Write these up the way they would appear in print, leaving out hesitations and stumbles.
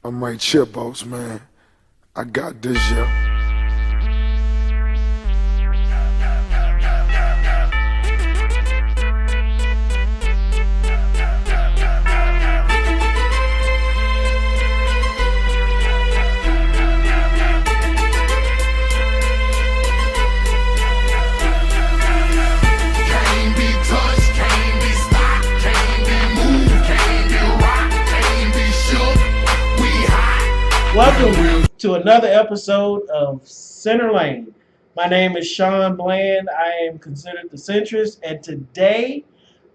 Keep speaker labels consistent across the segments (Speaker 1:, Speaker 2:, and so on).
Speaker 1: I'm right here, boss man. I got this, yeah.
Speaker 2: Welcome to another episode of Center Lane. My name is Sean Bland. I am considered the centrist, and today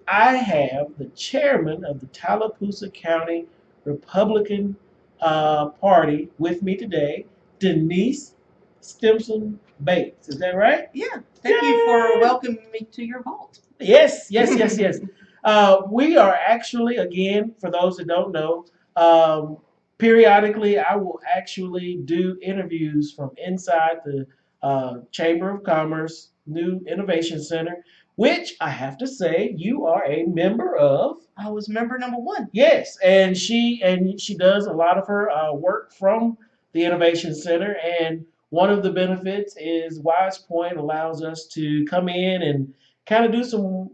Speaker 2: I have the chairman of the Tallapoosa County Republican Party with me today, Denise Stimson Bates. Is that right?
Speaker 3: Yeah. Thank you for welcoming me to your vault.
Speaker 2: Yes. We are actually, again, for those that don't know, periodically I will actually do interviews from inside the Chamber of Commerce New Innovation Center, which I have to say you are a member of.
Speaker 3: I was member number one.
Speaker 2: Yes, and she does a lot of her work from the Innovation Center, and one of the benefits is Wise Point allows us to come in and kind of do some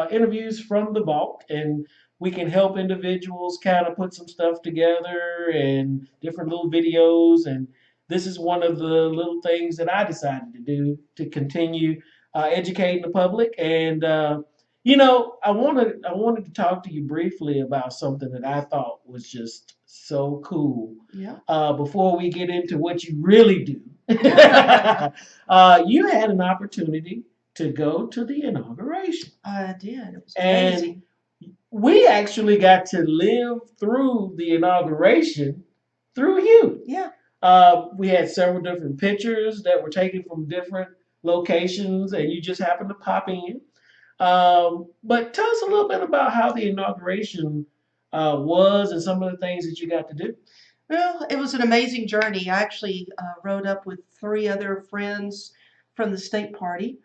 Speaker 2: interviews from the vault, and we can help individuals kind of put some stuff together and different little videos. And this is one of the little things that I decided to do to continue educating the public. And I wanted to talk to you briefly about something that I thought was just so cool.
Speaker 3: Yeah.
Speaker 2: Before we get into what you really do, you had an opportunity to go to the inauguration.
Speaker 3: I did. It was
Speaker 2: And
Speaker 3: amazing.
Speaker 2: we actually got to live through the inauguration through you.
Speaker 3: Yeah.
Speaker 2: We had several different pictures that were taken from different locations, and you just happened to pop in. But tell us a little bit about how the inauguration was and some of the things that you got to do.
Speaker 3: Well, it was an amazing journey. I actually rode up with three other friends from the state party.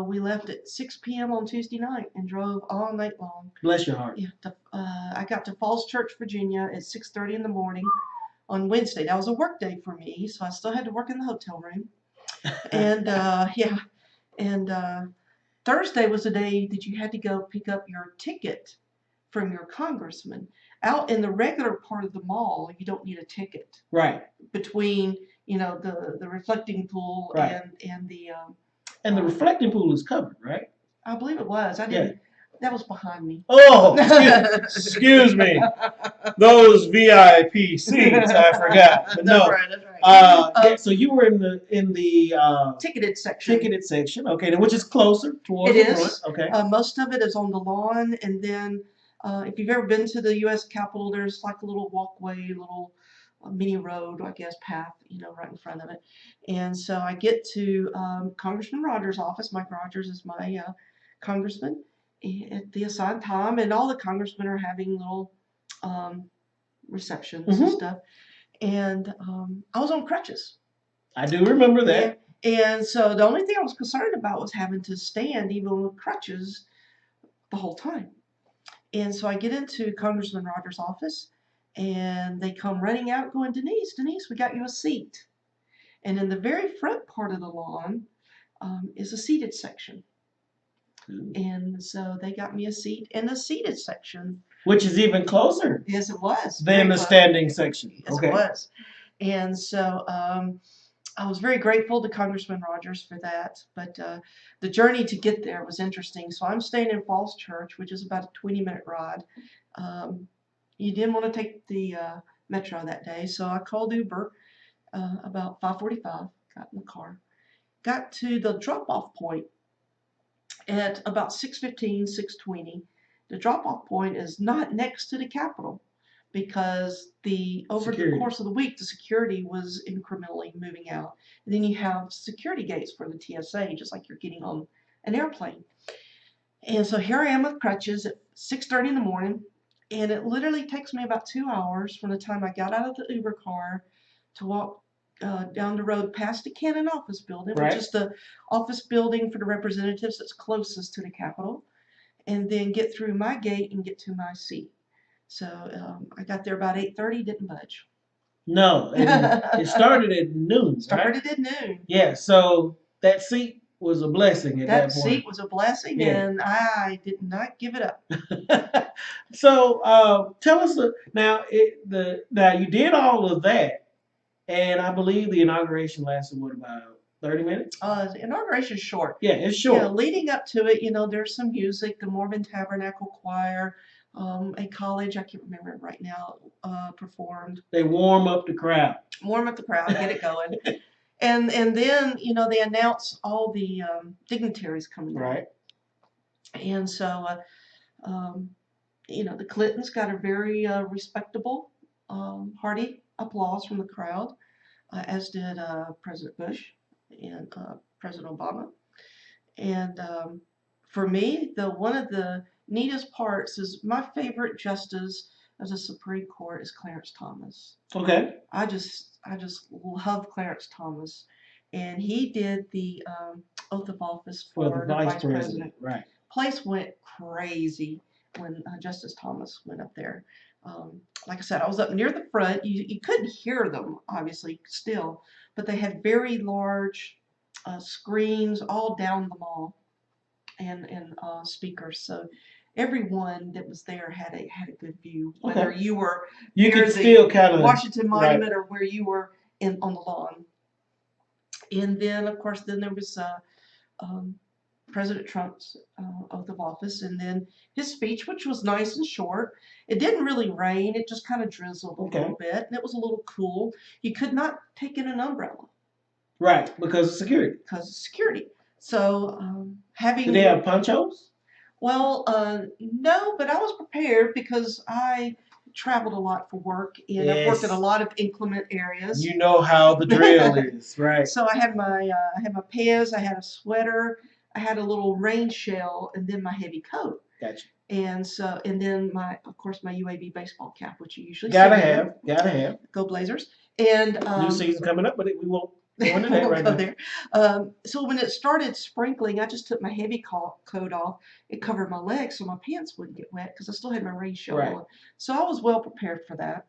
Speaker 3: We left at 6 p.m. on Tuesday night and drove all night long.
Speaker 2: Bless your heart.
Speaker 3: Yeah. I got to Falls Church, Virginia at 6:30 in the morning on Wednesday. That was a work day for me, so I still had to work in the hotel room. And yeah. And Thursday was the day that you had to go pick up your ticket from your congressman. Out in the regular part of the mall, you don't need a ticket.
Speaker 2: Right.
Speaker 3: Between the reflecting pool
Speaker 2: Right.
Speaker 3: and the
Speaker 2: And the reflecting pool is covered, right?
Speaker 3: I believe it was. I didn't. That was behind me.
Speaker 2: Oh, excuse me. Those VIP seats, I forgot. But no.
Speaker 3: That's right. That's right.
Speaker 2: So you were in the
Speaker 3: Ticketed section.
Speaker 2: ticketed section, okay, which is closer towards
Speaker 3: It
Speaker 2: the
Speaker 3: is.
Speaker 2: front. Okay.
Speaker 3: Most of it is on the lawn, and then if you've ever been to the U.S. Capitol, there's like a little walkway, little mini road, I guess, path, right in front of it. And so I get to Congressman Rogers' office. Mike Rogers is my congressman at the assigned time, and all the congressmen are having little receptions and stuff. And I was on crutches.
Speaker 2: I do remember that.
Speaker 3: And so the only thing I was concerned about was having to stand even with crutches the whole time. And so I get into Congressman Rogers' office, and they come running out going, Denise, we got you a seat. And in the very front part of the lawn is a seated section.
Speaker 2: Ooh.
Speaker 3: And so they got me a seat in the seated section.
Speaker 2: Which is even closer.
Speaker 3: Yes, it was.
Speaker 2: Than the standing section.
Speaker 3: Yes,
Speaker 2: okay.
Speaker 3: It was. And so I was very grateful to Congressman Rogers for that. But the journey to get there was interesting. So I'm staying in Falls Church, which is about a 20-minute ride. You didn't want to take the metro that day, so I called Uber about 5:45. Got in the car, got to the drop-off point at about 6:15, 6:20. The drop-off point is not next to the Capitol because over the course of the week, the security was incrementally moving out. And then you have security gates for the TSA, just like you're getting on an airplane. And so here I am with crutches at 6:30 in the morning, and it literally takes me about 2 hours from the time I got out of the Uber car to walk down the road past the Cannon office building,
Speaker 2: Right.
Speaker 3: which is the office building for the representatives that's closest to the Capitol, and then get through my gate and get to my seat. So I got there about 8:30, didn't budge.
Speaker 2: No, and it started at noon, right?
Speaker 3: Started at noon.
Speaker 2: Yeah, so that seat was a blessing at
Speaker 3: That
Speaker 2: that point.
Speaker 3: seat was a blessing,
Speaker 2: Yeah.
Speaker 3: and I did not give it up.
Speaker 2: So tell us now you did all of that, and I believe the inauguration lasted what about 30 minutes?
Speaker 3: The inauguration is short.
Speaker 2: Yeah, it's short.
Speaker 3: Yeah, leading up to it, there's some music. The Mormon Tabernacle Choir, a college I can't remember it right now, performed.
Speaker 2: They warm up the crowd.
Speaker 3: Warm up the crowd, get it going, and then they announce all the dignitaries coming in.
Speaker 2: Right.
Speaker 3: And so the Clintons got a very respectable, hearty applause from the crowd, as did President Bush and President Obama. And for me, one of the neatest parts is my favorite justice of the Supreme Court is Clarence Thomas.
Speaker 2: Okay.
Speaker 3: I just love Clarence Thomas, and he did the oath of office for
Speaker 2: the
Speaker 3: the
Speaker 2: vice president. Right.
Speaker 3: Place went crazy when Justice Thomas went up there. Like I said, I was up near the front. You couldn't hear them, obviously, still, but they had very large screens all down the mall and speakers. So everyone that was there had a good view, whether you were
Speaker 2: you
Speaker 3: near
Speaker 2: could still kind of
Speaker 3: Washington Monument or where you were on the lawn. And then, of course, there was President Trump's oath of office, and then his speech, which was nice and short. It didn't really rain; it just kind of drizzled a little bit, and it was a little cool. You could not take in an umbrella,
Speaker 2: right? Because of security.
Speaker 3: So having.
Speaker 2: Did they have ponchos?
Speaker 3: Well, no, but I was prepared because I traveled a lot for work, and I've worked in a lot of inclement areas.
Speaker 2: You know how the drill is, right?
Speaker 3: So I had my pants, I had a sweater, I had a little rain shell, and then my heavy coat.
Speaker 2: Gotcha.
Speaker 3: And then of course my UAB baseball cap, which you usually
Speaker 2: gotta have.
Speaker 3: Go Blazers! And
Speaker 2: new season coming up, but we won't go into that right now.
Speaker 3: There. So when it started sprinkling, I just took my heavy coat off. It covered my legs, so my pants wouldn't get wet because I still had my rain shell on. So I was well prepared for that.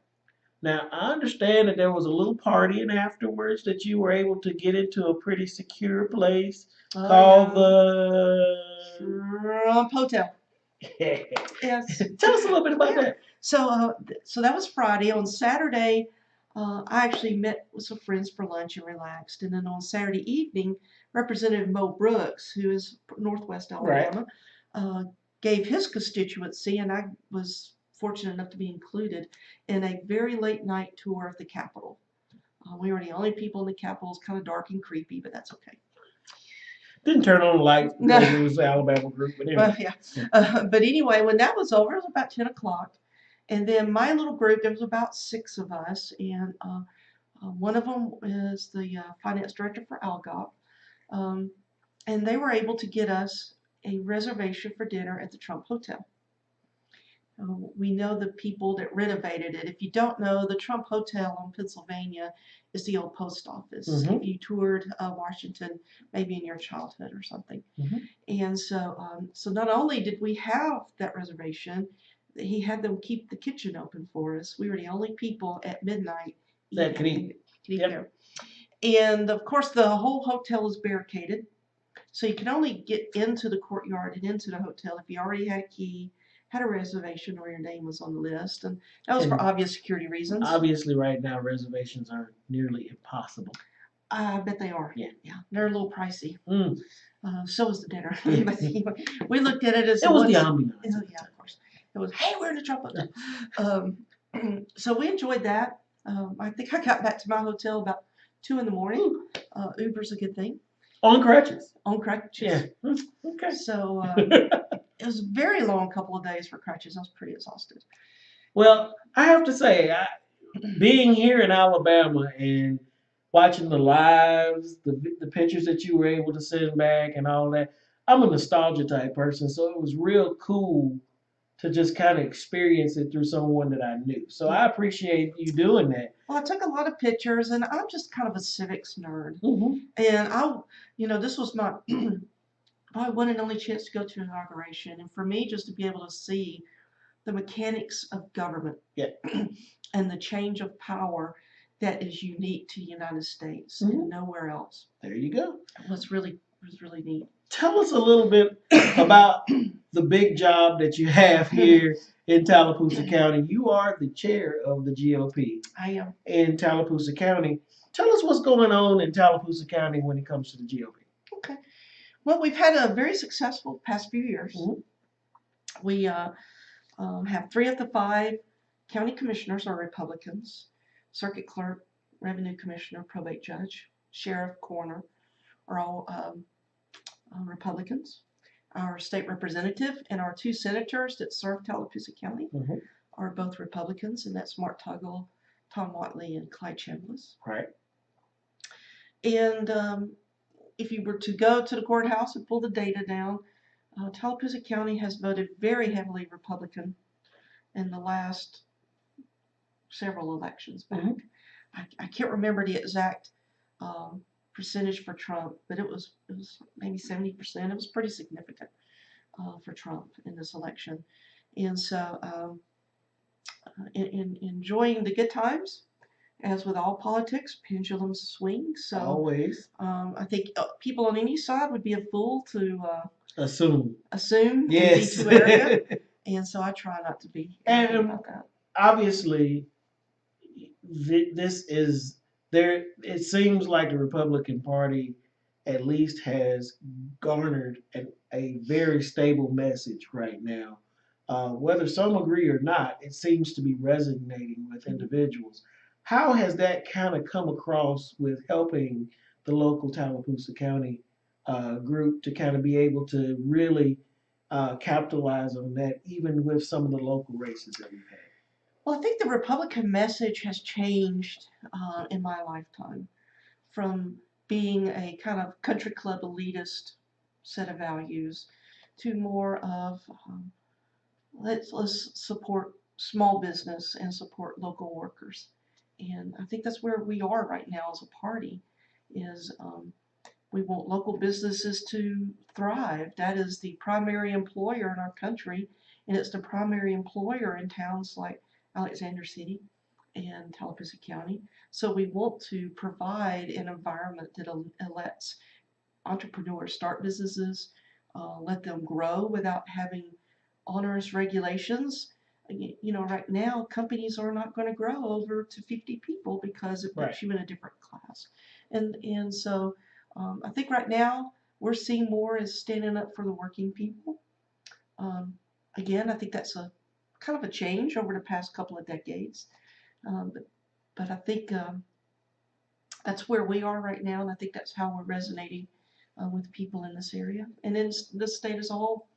Speaker 2: Now, I understand that there was a little partying afterwards that you were able to get into a pretty secure place called the
Speaker 3: Trump Hotel. Yes.
Speaker 2: Tell us a little bit about that.
Speaker 3: So that was Friday. On Saturday, I actually met with some friends for lunch and relaxed. And then on Saturday evening, Representative Mo Brooks, who is Northwest Alabama, gave his constituency, and I was fortunate enough to be included in a very late night tour of the Capitol. We were the only people in the Capitol. It's kind of dark and creepy, but that's okay.
Speaker 2: Didn't turn on the lights because it was the Alabama group. But anyway.
Speaker 3: But anyway, when that was over, it was about 10 o'clock. And then my little group, there was about 6 of us, and one of them is the finance director for Algop. And they were able to get us a reservation for dinner at the Trump Hotel. We know the people that renovated it. If you don't know, the Trump Hotel on Pennsylvania is the old post office.
Speaker 2: Mm-hmm.
Speaker 3: If you toured Washington, maybe in your childhood or something. Mm-hmm. And so not only did we have that reservation, he had them keep the kitchen open for us. We were the only people at midnight
Speaker 2: that could eat
Speaker 3: there. And of course, the whole hotel is barricaded. So you can only get into the courtyard and into the hotel if you already had a key, had a reservation, or your name was on the list. And that was for obvious security reasons.
Speaker 2: Obviously, right now, reservations are nearly impossible.
Speaker 3: I bet they are.
Speaker 2: Yeah.
Speaker 3: They're a little pricey.
Speaker 2: Mm.
Speaker 3: So was the dinner. We looked at it as
Speaker 2: it was the ambiance.
Speaker 3: Yeah, of course. It was, hey, we're in the Trump Hotel. So we enjoyed that. I think I got back to my hotel about 2 in the morning. Uber's a good thing.
Speaker 2: On crutches.
Speaker 3: On crutches.
Speaker 2: Yeah. Okay.
Speaker 3: So it was a very long couple of days for crutches. I was pretty exhausted.
Speaker 2: Well, I have to say, being here in Alabama and watching the lives, the pictures that you were able to send back and all that, I'm a nostalgia type person, so it was real cool to just kind of experience it through someone that I knew. So I appreciate you doing that.
Speaker 3: Well, I took a lot of pictures, and I'm just kind of a civics nerd.
Speaker 2: Mm-hmm.
Speaker 3: And this was my probably one and only chance to go to an inauguration, and for me, just to be able to see the mechanics of government and the change of power that is unique to the United States and nowhere else.
Speaker 2: There you go.
Speaker 3: It was really neat.
Speaker 2: Tell us a little bit about the big job that you have here in Tallapoosa County. You are the chair of the GOP
Speaker 3: I am.
Speaker 2: in Tallapoosa County. Tell us what's going on in Tallapoosa County when it comes to the GOP.
Speaker 3: Okay. Well, we've had a very successful past few years. We have 3 of the 5 county commissioners are Republicans. Circuit clerk, revenue commissioner, probate judge, sheriff, coroner are all Republicans. Our state representative and our 2 senators that serve Tallapoosa County are both Republicans, and that's Mark Tuggle, Tom Watley, and Clyde Chambliss.
Speaker 2: Right.
Speaker 3: And if you were to go to the courthouse and pull the data down, Tallapoosa County has voted very heavily Republican in the last several elections back. I can't remember the exact percentage for Trump, but it was maybe 70%. It was pretty significant for Trump in this election. And so in enjoying the good times, as with all politics, pendulums swing. So
Speaker 2: always.
Speaker 3: I think people on any side would be a fool to
Speaker 2: assume.
Speaker 3: Yes. Be too arrogant. And so I try not to be about that.
Speaker 2: Obviously, this is there. It seems like the Republican Party at least has garnered a very stable message right now. Whether some agree or not, it seems to be resonating with individuals. How has that kind of come across with helping the local Tallapoosa County group to kind of be able to really capitalize on that, even with some of the local races that we've had?
Speaker 3: Well, I think the Republican message has changed in my lifetime from being a kind of country club elitist set of values to more of let's support small business and support local workers. And I think that's where we are right now as a party is we want local businesses to thrive. That is the primary employer in our country, and it's the primary employer in towns like Alexander City and Tallapoosa County. So we want to provide an environment that lets entrepreneurs start businesses, let them grow without having onerous regulations. You know, right now companies are not going to grow over to 50 people because it puts you in a different class. And so I think right now we're seeing more as standing up for the working people. Again, I think that's a kind of a change over the past couple of decades. But I think that's where we are right now, and I think that's how we're resonating with people in this area and in the state as a whole.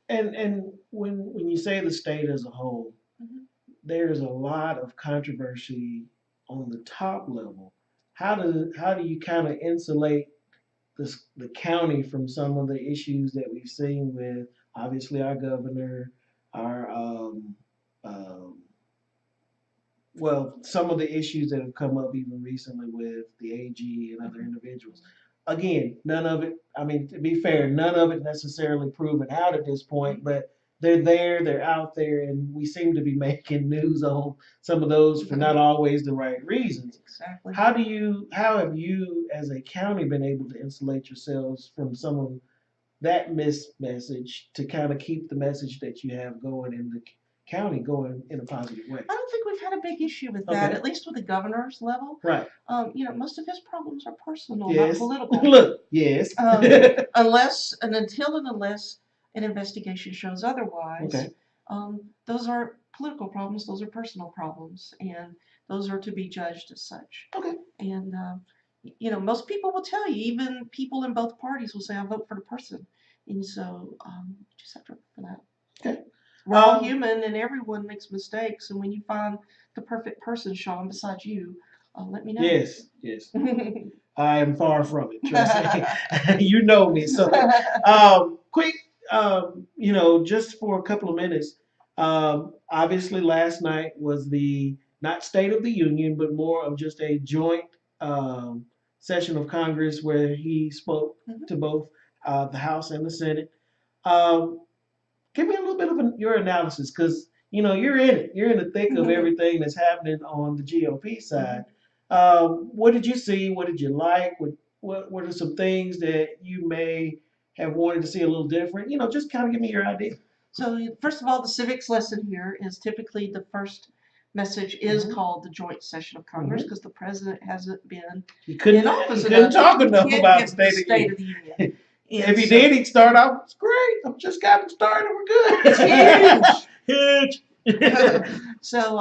Speaker 2: And when you say the state as a whole, there's a lot of controversy on the top level. How do you kind of insulate the county from some of the issues that we've seen with obviously our governor, our well, some of the issues that have come up even recently with the AG and other individuals. Again, none of it, I mean, to be fair, none of it necessarily proven out at this point, but they're there, they're out there, and we seem to be making news on some of those for not always the right reasons.
Speaker 3: Exactly.
Speaker 2: How have you as a county been able to insulate yourselves from some of that message to kind of keep the message that you have going in the county going in a positive way?
Speaker 3: I don't think we've had a big issue with that, at least with the governor's level.
Speaker 2: Right.
Speaker 3: You know, most of his problems are personal,
Speaker 2: yes.
Speaker 3: not political.
Speaker 2: Look, yes.
Speaker 3: Unless and unless an investigation shows otherwise.
Speaker 2: Okay.
Speaker 3: Those aren't political problems; those are personal problems, and those are to be judged as such.
Speaker 2: Okay.
Speaker 3: And you know, most people will tell you, even people in both parties will say, "I vote for the person," and so you just have to vote for that.
Speaker 2: Okay.
Speaker 3: We're all human, and everyone makes mistakes. And when you find the perfect person, Sean, beside you, let me know.
Speaker 2: Yes, yes. I am far from it. Trust me. You know me. So, quick, you know, just for a couple of minutes. Obviously, last night was the not State of the Union, but more of just a joint session of Congress where he spoke to both the House and the Senate. Give me a little bit of your analysis, because you know you're in it. You're in the thick of everything that's happening on the GOP side. What did you see? What did you like? What are some things that you may have wanted to see a little different? Just kind of give me your idea.
Speaker 3: So first of all, the civics lesson here is typically the first message is
Speaker 2: Mhm.
Speaker 3: called the joint session of Congress
Speaker 2: Mhm.
Speaker 3: because the president hasn't been
Speaker 2: He couldn't.
Speaker 3: in office
Speaker 2: He couldn't
Speaker 3: enough.
Speaker 2: talk
Speaker 3: He
Speaker 2: enough
Speaker 3: can't
Speaker 2: about the
Speaker 3: give the
Speaker 2: State of the
Speaker 3: State of
Speaker 2: Union.
Speaker 3: the Union. And
Speaker 2: If he
Speaker 3: so
Speaker 2: did, he'd start off. It's great. I'm just getting started. We're good.
Speaker 3: it's
Speaker 2: Huge.
Speaker 3: huge. So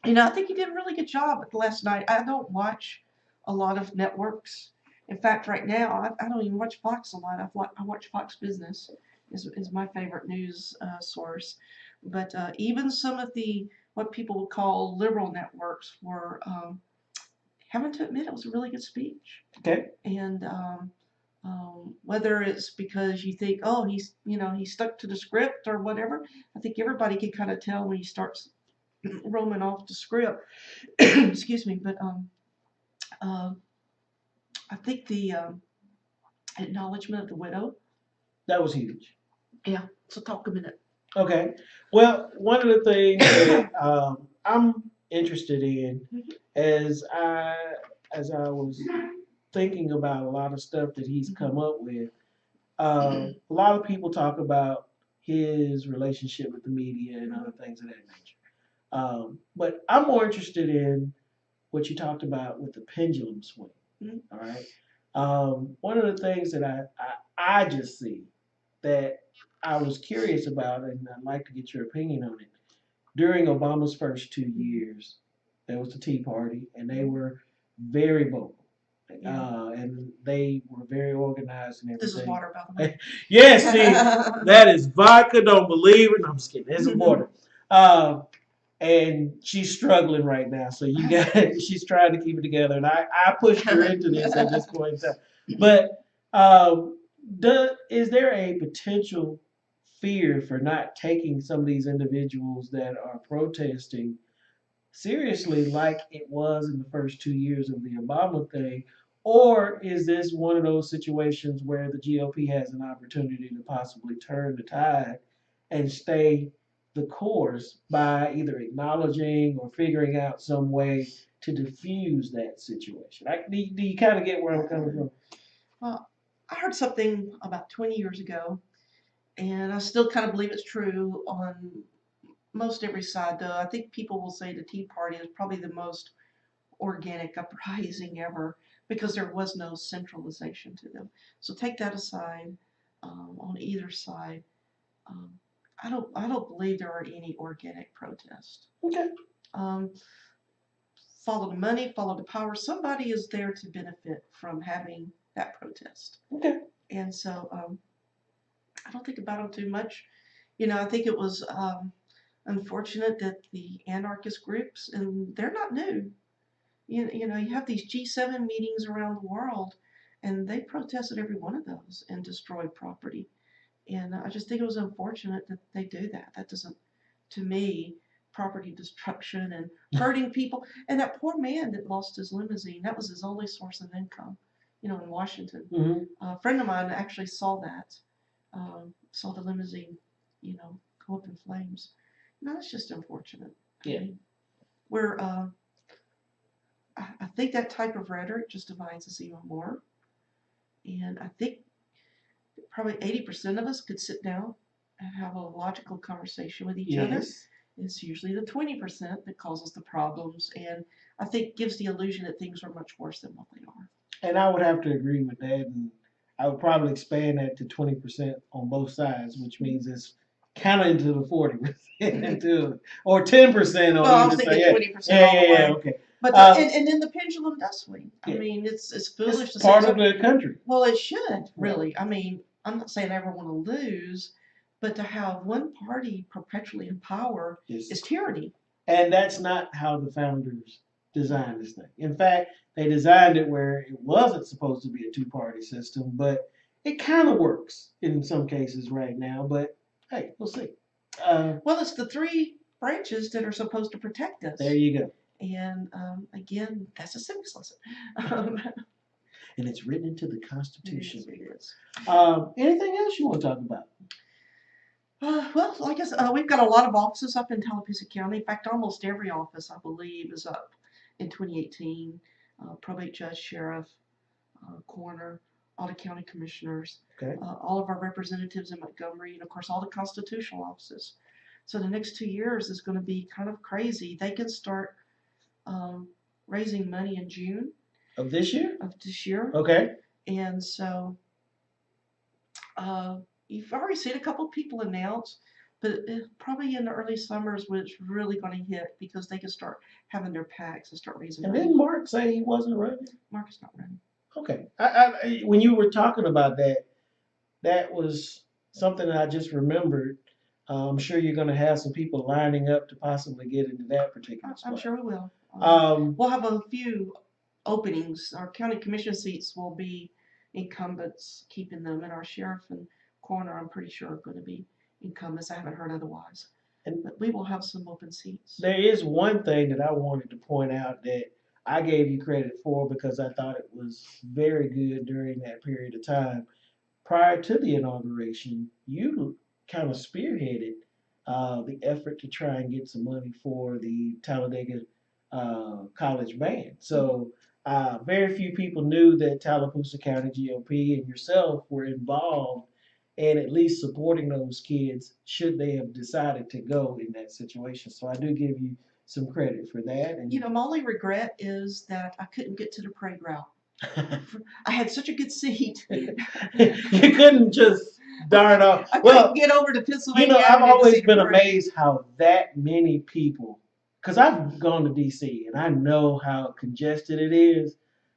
Speaker 3: I think he did a really good job last night. I don't watch a lot of networks. In fact, right now, I don't even watch Fox a lot. I watch Fox Business is my favorite news source. But even some of the what people would call liberal networks were having to admit it was a really good speech.
Speaker 2: Okay.
Speaker 3: And whether it's because you think, oh, he stuck to the script or whatever, I think everybody can kind of tell when he starts roaming off the script. Excuse me, but uh, I think the acknowledgement of the widow.
Speaker 2: That was huge.
Speaker 3: Yeah, so talk a minute.
Speaker 2: Okay. Well, one of the things that I'm interested in as I was thinking about a lot of stuff that he's come up with, a lot of people talk about his relationship with the media and other things of that nature. But I'm more interested in what you talked about with the pendulum swing.
Speaker 3: Mhm.
Speaker 2: All right. One of the things that I just see that I was curious about, and I'd like to get your opinion on it. During Obama's first 2 years, there was the Tea Party, and they were very vocal.
Speaker 3: Yeah.
Speaker 2: And they were very organized and
Speaker 3: This is
Speaker 2: everything.
Speaker 3: water, by the way.
Speaker 2: Yes, see, that is vodka. Don't believe it. No, I'm just kidding. It's water. And she's struggling right now. So you got she's trying to keep it together, and I pushed her into this at this point in time. But is there a potential fear for not taking some of these individuals that are protesting seriously, like it was in the first 2 years of the Obama thing? Or is this one of those situations where the GOP has an opportunity to possibly turn the tide and stay the course by either acknowledging or figuring out some way to diffuse that situation? Do you kind of get where I'm coming from?
Speaker 3: Well, I heard something about 20 years ago, and I still kind of believe it's true on most every side, though. I think people will say the Tea Party is probably the most organic uprising ever because there was no centralization to them. So take that aside. On either side, um, I don't believe there are any organic protests.
Speaker 2: Okay.
Speaker 3: Um, Follow the money, follow the power. Somebody is there to benefit from having that protest.
Speaker 2: Okay.
Speaker 3: And so I don't think about it too much. I think it was unfortunate that the anarchist groups, and they're not new. You have these G7 meetings around the world, and they protested every one of those and destroyed property. And I just think it was unfortunate that they do that. That doesn't, to me, property destruction and hurting people. And that poor man that lost his limousine, that was his only source of income, in Washington.
Speaker 2: Mm-hmm.
Speaker 3: A friend of mine actually saw that, saw the limousine, go up in flames. That's just unfortunate.
Speaker 2: Yeah.
Speaker 3: I mean, we're, I think that type of rhetoric just divides us even more. And I think probably 80% of us could sit down and have a logical conversation with each other.
Speaker 2: Yes.
Speaker 3: It's usually the 20% that causes the problems, and I think gives the illusion that things are much worse than what they are.
Speaker 2: And I would have to agree with that, and I would probably expand that to 20% on both sides, which means it's kind of into the 40% too, or 10% on
Speaker 3: Well, I was
Speaker 2: either side.
Speaker 3: thinking
Speaker 2: Yeah.
Speaker 3: 20% all the way.
Speaker 2: Okay.
Speaker 3: But and then the pendulum does swing. I
Speaker 2: Yeah.
Speaker 3: mean, it's foolish
Speaker 2: It's
Speaker 3: to
Speaker 2: part
Speaker 3: say
Speaker 2: of the country.
Speaker 3: well, it should really. I mean, I'm not saying I ever want to lose, but to have one party perpetually in power is tyranny.
Speaker 2: And that's not how the founders designed this thing. In fact, they designed it where it wasn't supposed to be a two-party system, but it kind of works in some cases right now. But hey, we'll see.
Speaker 3: Well, it's the three branches that are supposed to protect us.
Speaker 2: There you go.
Speaker 3: And again, that's a civics lesson.
Speaker 2: And it's written into the Constitution.
Speaker 3: It is.
Speaker 2: Anything else you want to talk about?
Speaker 3: Well, I guess we've got a lot of offices up in Tallapoosa County. In fact, almost every office, I believe, is up. in 2018. Probate judge, sheriff, coroner, all the county commissioners,
Speaker 2: Okay.
Speaker 3: all of our representatives in Montgomery, and of course all the constitutional offices. So the next 2 years is going to be kind of crazy. They can start raising money in June
Speaker 2: Of this year?
Speaker 3: of this year.
Speaker 2: Okay.
Speaker 3: And so you've already seen a couple people announce, but probably in the early summers when it's really going to hit because they can start having their packs and start raising
Speaker 2: And
Speaker 3: money.
Speaker 2: didn't Mark say he wasn't running?
Speaker 3: Mark is not running.
Speaker 2: Okay. When you were talking about that, that was something that I just remembered. I'm sure you're going to have some people lining up to possibly get into that particular spot.
Speaker 3: I'm sure we will. We'll have a few openings. Our county commission seats will be incumbents, keeping them, and our sheriff and coroner, I'm pretty sure, are going to be incumbents. I haven't heard otherwise. But we will have some open seats.
Speaker 2: There is one thing that I wanted to point out that I gave you credit for because I thought it was very good during that period of time. Prior to the inauguration, you kind of spearheaded the effort to try and get some money for the Talladega College Band. So very few people knew that Tallapoosa County GOP and yourself were involved in at least supporting those kids should they have decided to go in that situation. So I do give you some credit for that. And
Speaker 3: my only regret is that I couldn't get to the parade route. I had such a good seat.
Speaker 2: You couldn't just darn off.
Speaker 3: I couldn't get over to Pennsylvania.
Speaker 2: I've always been amazed how that many people, because I've gone to DC and I know how congested it is,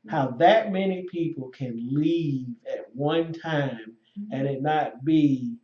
Speaker 2: how that many people can leave at one time and it not be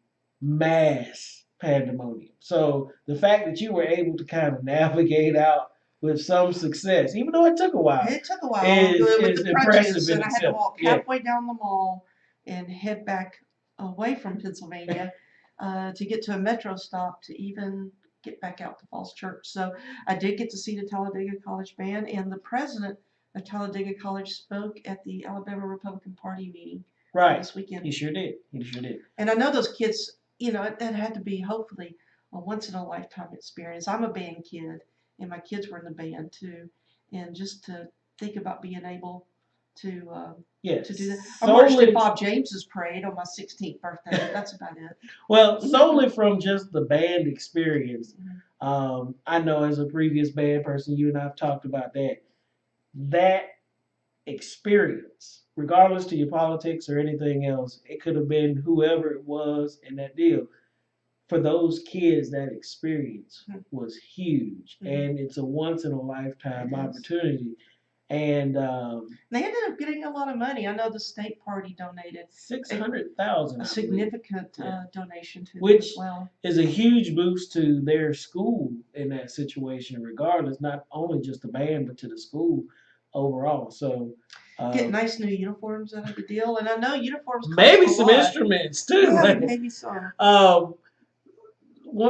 Speaker 2: mass pandemonium. So the fact that you were able to kind of navigate out with some success, even though it took a while.
Speaker 3: It took a while.
Speaker 2: Is
Speaker 3: with the
Speaker 2: impressive
Speaker 3: crutches,
Speaker 2: in
Speaker 3: and I had to
Speaker 2: itself.
Speaker 3: walk
Speaker 2: Yeah.
Speaker 3: halfway down the mall and head back away from Pennsylvania to get to a metro stop to even get back out to Falls Church. So I did get to see the Talladega College Band, and the president of Talladega College spoke at the Alabama Republican Party meeting this weekend.
Speaker 2: He sure did. He sure did.
Speaker 3: And I know those kids, it had to be hopefully a once in a lifetime experience. I'm a band kid, and my kids were in the band too. And just to think about being able to do that. I marched at Bob James's parade on my 16th birthday. That's about it.
Speaker 2: Well, solely from just the band experience, I know as a previous band person, you and I have talked about that. That experience, regardless to your politics or anything else, it could have been whoever it was in that deal. For those kids, that experience was huge, and it's a once in a lifetime opportunity. And
Speaker 3: they ended up getting a lot of money. I know the state party donated
Speaker 2: $600,000,
Speaker 3: a significant donation to
Speaker 2: which
Speaker 3: them as well.
Speaker 2: Is a huge boost to their school in that situation, regardless, not only just the band, but to the school overall. So
Speaker 3: get nice new uniforms out of the deal, and I know uniforms cost
Speaker 2: maybe
Speaker 3: a
Speaker 2: some
Speaker 3: lot.
Speaker 2: instruments too.
Speaker 3: Yeah, maybe so.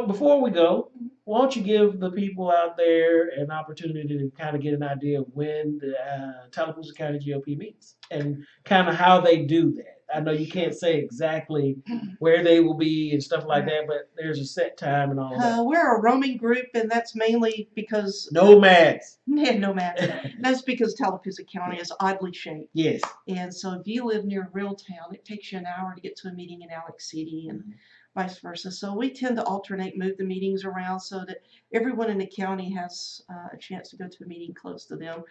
Speaker 2: Before we go, why don't you give the people out there an opportunity to kind of get an idea of when the Tallapoosa County GOP meets and kind of how they do that? I know you can't say exactly where they will be and stuff like that, but there's a set time and all that.
Speaker 3: We're a roaming group, and that's mainly because
Speaker 2: nomads.
Speaker 3: Yeah, nomads. That's because Tallapoosa County is oddly shaped.
Speaker 2: Yes.
Speaker 3: And so if you live near real town, it takes you an hour to get to a meeting in Alex City and vice versa. So we tend to alternate, move the meetings around so that everyone in the county has a chance to go to a meeting close to them.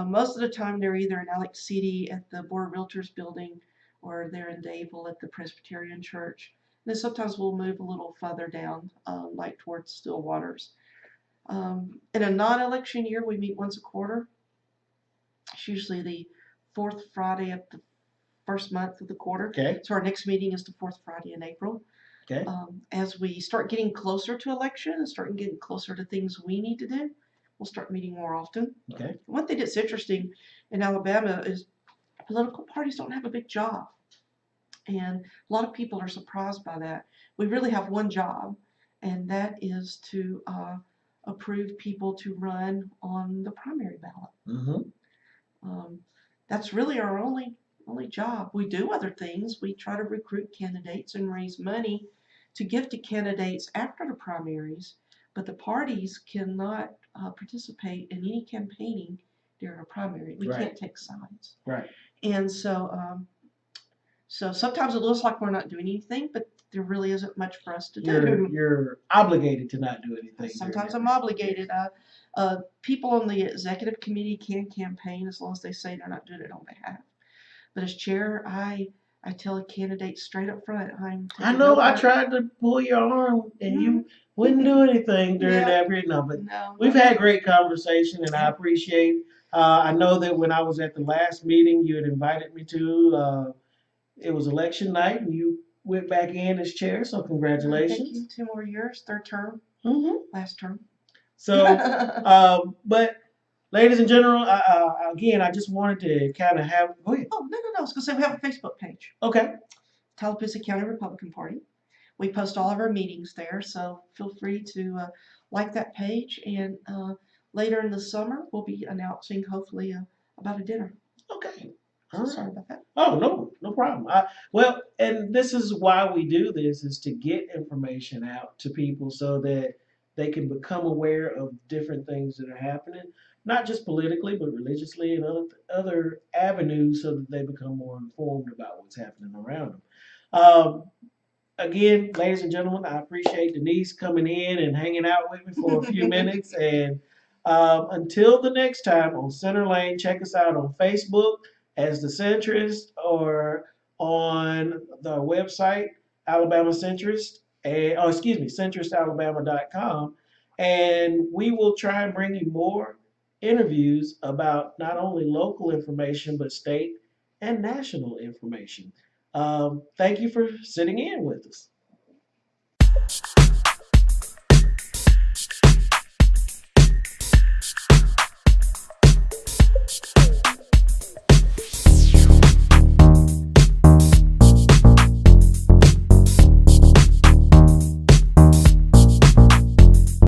Speaker 3: Most of the time they're either in Alex City at the Board of Realtors building, or they're in Dadeville at the Presbyterian Church. And then sometimes we'll move a little further down, like towards Stillwaters. In a non-election year, we meet once a quarter. It's usually the fourth Friday of the first month of the quarter.
Speaker 2: Okay.
Speaker 3: So our next meeting is the fourth Friday in April.
Speaker 2: Okay.
Speaker 3: As we start getting closer to election and start getting closer to things we need to do, we'll start meeting more often.
Speaker 2: Okay.
Speaker 3: One thing that's interesting in Alabama is political parties don't have a big job. And a lot of people are surprised by that. We really have one job, and that is to approve people to run on the primary ballot. That's really our only job. We do other things. We try to recruit candidates and raise money to give to candidates after the primaries, but the parties cannot participate in any campaigning during a primary. We
Speaker 2: Right.
Speaker 3: can't take sides.
Speaker 2: Right.
Speaker 3: And so sometimes it looks like we're not doing anything, but there really isn't much for us to do.
Speaker 2: You're obligated to not do anything.
Speaker 3: Sometimes I'm obligated. People on the executive committee can campaign as long as they say they're not doing it on behalf. But as chair, I tell a candidate straight up front,
Speaker 2: I know I tried to pull your arm and you wouldn't do anything during that period. No, but we've had great conversation and I appreciate. I know that when I was at the last meeting you had invited me to, it was election night and you went back in as chair, so congratulations.
Speaker 3: Thank you. 2 more years, third term, last term.
Speaker 2: So, but ladies and gentlemen, again, I just wanted to kind of have. Go ahead.
Speaker 3: Oh, no. I was going to say we have a Facebook page.
Speaker 2: Okay.
Speaker 3: Tallapoosa County Republican Party. We post all of our meetings there, so feel free to like that page. And later in the summer, we'll be announcing hopefully about a dinner.
Speaker 2: Okay.
Speaker 3: Sorry about that.
Speaker 2: Oh, no problem. Well, and this is why we do this, is to get information out to people so that they can become aware of different things that are happening, not just politically, but religiously and other avenues so that they become more informed about what's happening around them. Again, ladies and gentlemen, I appreciate Denise coming in and hanging out with me for a few minutes. And until the next time on Center Lane, check us out on Facebook as The Centrist or on the website, Alabama Centrist, centristalabama.com. And we will try and bring you more interviews about not only local information, but state and national information. Thank you for sitting in with us.